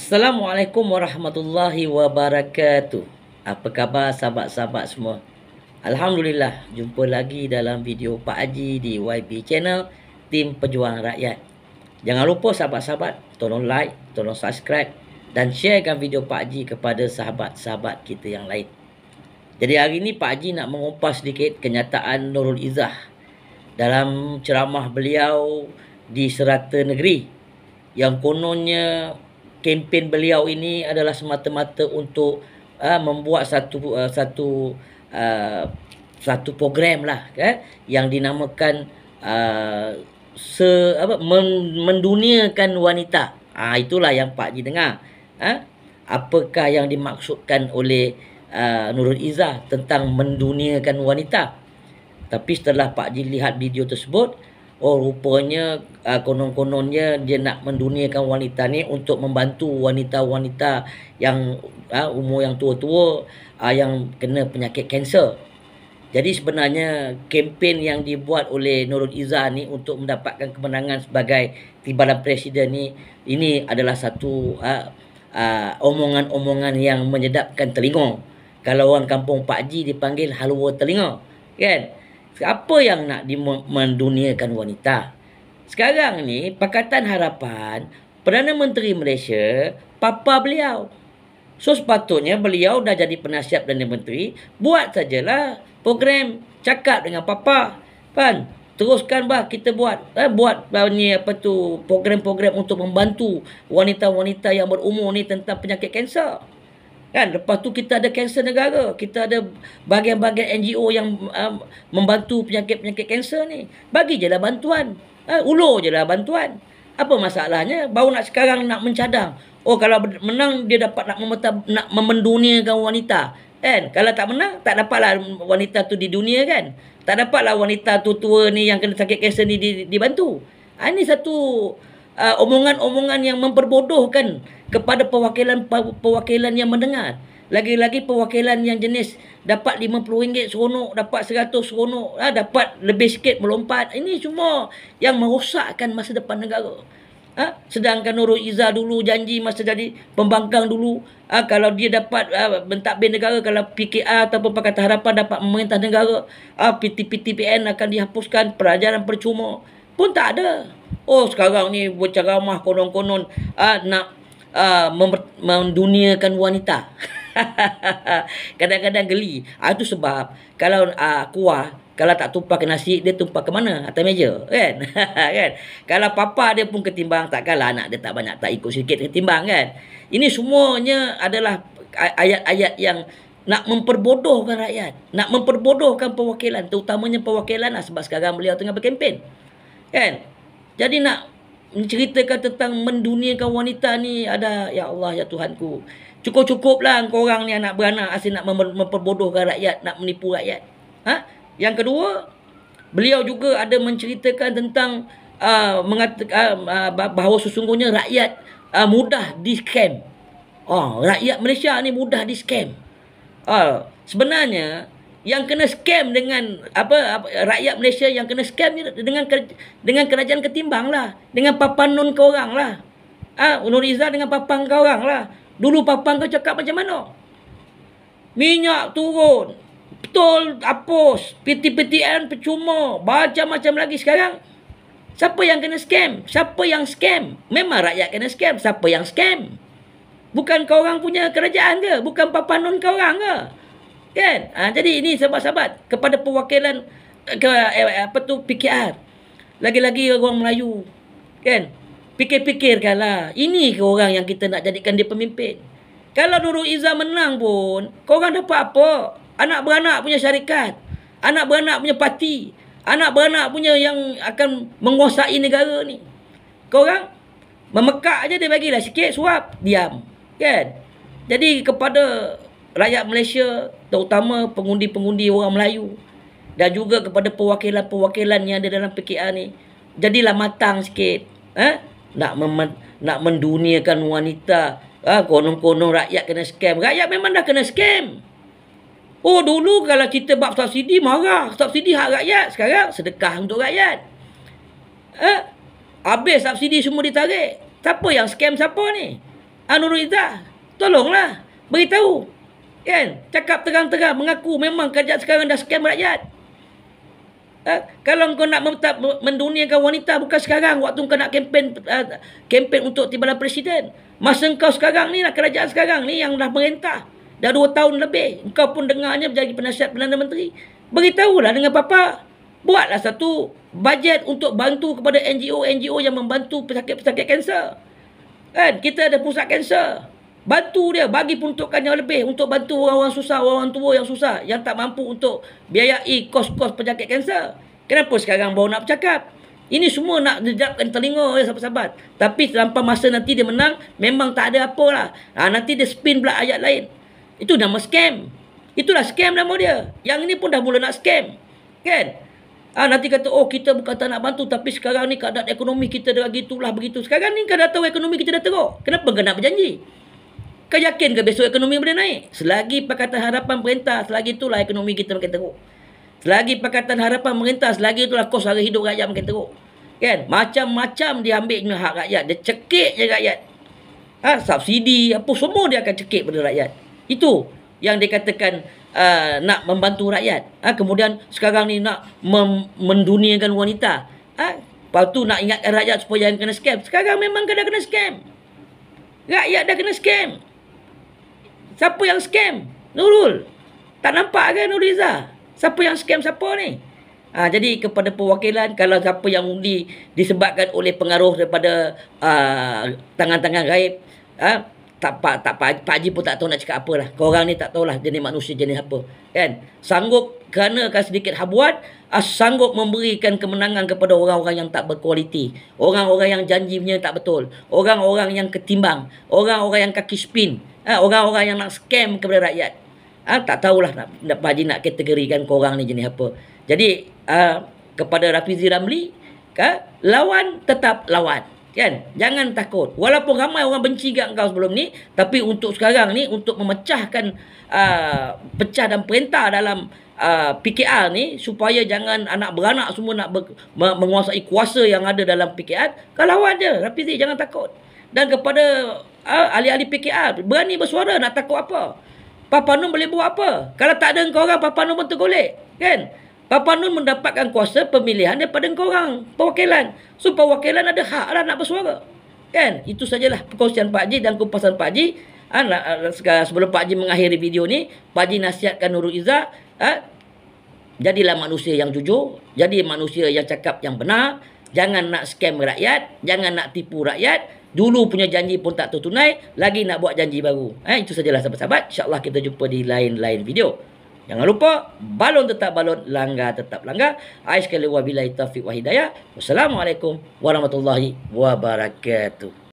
Assalamualaikum warahmatullahi wabarakatuh. Apa khabar sahabat-sahabat semua? Alhamdulillah, jumpa lagi dalam video Pak Haji di YB Channel, Tim Pejuang Rakyat. Jangan lupa sahabat-sahabat, tolong like, tolong subscribe dan sharekan video Pak Haji kepada sahabat-sahabat kita yang lain. Jadi hari ini Pak Haji nak mengupas sedikit kenyataan Nurul Izzah dalam ceramah beliau di Serata Negeri, yang kononnya kempen beliau ini adalah semata-mata untuk membuat satu program lah, yang dinamakan menduniakan wanita. Itulah yang Pak Haji dengar. Apakah yang dimaksudkan oleh Nurul Izzah tentang menduniakan wanita? Tapi setelah Pak Haji lihat video tersebut, rupanya konon-kononnya dia nak menduniakan wanita ni untuk membantu wanita-wanita yang umur yang tua-tua, yang kena penyakit kanser. Jadi sebenarnya kempen yang dibuat oleh Nurul Izzah ni untuk mendapatkan kemenangan sebagai timbalan presiden ni, ini adalah satu omongan-omongan yang menyedapkan telinga. Kalau orang kampung Pak Haji dipanggil halua telinga, kan? Apa yang nak menduniakan wanita? Sekarang ni Pakatan Harapan, Perdana Menteri Malaysia, papa beliau. So sepatutnya beliau dah jadi penasihat Perdana Menteri, buat sajalah program cakap dengan papa, kan? Teruskan kita buat program-program untuk membantu wanita-wanita yang berumur ni tentang penyakit kanser. Kan? Lepas tu kita ada kanser negara. Kita ada bahagian-bahagian NGO yang membantu penyakit-penyakit kanser ni. Bagi je lah bantuan. Ulur je lah bantuan. Apa masalahnya? Baru sekarang nak mencadang. Kalau menang dia dapat nak memenduniakan wanita. Kan? Kalau tak menang, tak dapatlah wanita tu di dunia, kan? Tak dapatlah wanita tua-tua ni yang kena sakit kanser ni dibantu. Ini satu omongan-omongan yang memperbodohkan kepada perwakilan yang mendengar. Lagi-lagi perwakilan yang jenis dapat RM50 seronok, dapat RM100 seronok, dapat lebih sikit melompat. Ini semua yang merosakkan masa depan negara. Sedangkan Nurul Izzah dulu janji masa jadi pembangkang dulu, kalau dia dapat mentadbir negara, kalau PKR ataupun Pakatan Harapan dapat memerintah negara, PTPN akan dihapuskan, pelajaran percuma pun tak ada. Sekarang ni berceramah konon-konon nak menduniakan wanita. Kadang-kadang geli. Itu sebab kalau kuah, kalau tak tumpah ke nasi, dia tumpah ke mana? Atas meja, kan? Kan? Kalau papa dia pun ketimbang, takkanlah anak dia tak banyak, tak ikut sikit ketimbang, kan? Ini semuanya adalah ayat-ayat yang nak memperbodohkan rakyat, nak memperbodohkan perwakilan, terutamanya perwakilan, sebab sekarang beliau tengah berkempen, kan? Jadi nak menceritakan tentang menduniakan wanita ni, ada, ya Allah, ya Tuhanku, cukup-cukuplah korang ni anak beranak asyik nak memperbodohkan rakyat, nak menipu rakyat. Yang kedua, beliau juga ada menceritakan tentang bahawa sesungguhnya rakyat mudah di scam. Rakyat Malaysia ni mudah di scam. Sebenarnya yang kena scam dengan rakyat Malaysia yang kena scam ni dengan kerajaan ketimbang lah, dengan papan nun kau orang lah. Nurul Izzah dengan papan kau orang lah. Dulu papan kau cakap macam mana? Minyak turun, betul, hapus, PTPTN percuma, macam-macam lagi. Sekarang siapa yang kena scam? Siapa yang scam? Memang rakyat kena scam. Siapa yang scam? Bukan kau orang punya kerajaan ke? Bukan papan nun kau orang ke? Kan? Jadi ini sahabat-sahabat, kepada perwakilan PKR, lagi-lagi orang Melayu, kan? Fikir-fikirkanlah, ini ke orang yang kita nak jadikan dia pemimpin? Kalau Nurul Izzah menang pun, korang dapat apa? Anak beranak punya syarikat, anak beranak punya parti, anak beranak punya yang akan menguasai negara ni. Korang memekak je, dia bagilah sikit suap, diam, kan? Jadi kepada rakyat Malaysia, terutama pengundi-pengundi orang Melayu, dan juga kepada perwakilan-perwakilan yang ada dalam PKR ni, jadilah matang sikit. Nak menduniakan wanita, konon-konon rakyat kena scam. Rakyat memang dah kena scam. Dulu kalau kita bab subsidi, marah. Subsidi hak rakyat. Sekarang sedekah untuk rakyat. Habis subsidi semua ditarik. Siapa yang scam siapa ni? Nurul Izzah, tolonglah beritahu. Kan? Cakap terang-terang, mengaku memang kerajaan sekarang dah scam rakyat. Kalau kau nak menduniakan wanita bukan sekarang, waktu kau nak kempen untuk timbalan presiden. Masa kau sekarang ni, kerajaan sekarang ni yang dah merintah dah 2 tahun lebih, kau pun dengarnya menjadi penasihat Perdana Menteri. Beritahulah dengan papa. Buatlah satu bajet untuk bantu kepada NGO yang membantu pesakit-pesakit kanser. Kan? Kita ada pusat kanser. Bantu dia, bagi peruntukan yang lebih untuk bantu orang-orang susah, orang tua yang susah, yang tak mampu untuk biayai kos-kos penyakit kanser. Kenapa sekarang baru nak bercakap? Ini semua nak dedapkan telinga ya sahabat-sahabat. Tapi sampai masa nanti dia menang, memang tak ada apa lah. Nanti dia spin pula ayat lain. Itu nama scam. Itulah scam nama dia. Yang ini pun dah mula nak scam. Kan? Nanti kata, oh kita bukan tak nak bantu, tapi sekarang ni keadaan ekonomi kita dah gitulah begitu. Sekarang ni kau dah tahu ekonomi kita dah teruk. Kenapa kau nak berjanji? Kau yakin ke besok ekonomi boleh naik? Selagi Pakatan Harapan perintah, selagi itulah ekonomi kita makin teruk. Selagi Pakatan Harapan perintah, selagi itulah kos harga hidup rakyat makin teruk. Kan? Macam-macam dia ambilnya hak rakyat. Dia cekik je rakyat. Subsidi, apa semua dia akan cekik pada rakyat. Itu yang dikatakan nak membantu rakyat. Kemudian sekarang ni nak menduniakan wanita. Lepas tu nak ingatkan rakyat supaya jangan kena scam. Sekarang memang kena scam. Rakyat dah kena scam. Siapa yang scam? Nurul. Tak nampak kan Nurul Izzah? Siapa yang scam siapa ni? Jadi kepada perwakilan, kalau siapa yang undi disebabkan oleh pengaruh daripada tangan-tangan gaib, Pak Haji pun tak tahu nak cakap apa lah. Korang ni tak tahulah jenis manusia jenis apa. Kan? Sanggup kerana sedikit habuan, sanggup memberikan kemenangan kepada orang-orang yang tak berkualiti. Orang-orang yang janjinya tak betul. Orang-orang yang ketimbang. Orang-orang yang kaki spin. Orang-orang yang nak scam kepada rakyat. Tak tahulah Pak Haji nak kategorikan korang ni jenis apa. Jadi kepada Rafizi Ramli, lawan tetap lawan. Kan? Jangan takut. Walaupun ramai orang benci kat kau sebelum ni, tapi untuk sekarang ni, untuk memecahkan pecah dan perintah dalam PKR ni, supaya jangan anak beranak semua nak menguasai kuasa yang ada dalam PKR, kau lawan je. Rafizi, jangan takut. Dan kepada ahli-ahli PKR, berani bersuara, nak takut apa? Papa Nun boleh buat apa? Kalau tak ada korang, Papa Nun pun tergolek. Kan? Papa Nun mendapatkan kuasa pemilihan daripada korang, perwakilan. So, perwakilan ada hak lah nak bersuara. Kan? Itu sajalah perkongsian Pak Haji dan kupasan Pak Haji. Sebelum Pak Haji mengakhiri video ni, Pak Haji nasihatkan Nurul Izzah, jadilah manusia yang jujur, jadi manusia yang cakap yang benar, jangan nak scam rakyat, jangan nak tipu rakyat. Dulu punya janji pun tak tertunai, lagi nak buat janji baru. Itu sajalah sahabat-sahabat. InsyaAllah kita jumpa di lain-lain video. Jangan lupa, balon tetap balon, langgar tetap langgar. Sekali wabillahi taufiq wa hidayah. Wassalamualaikum warahmatullahi wabarakatuh.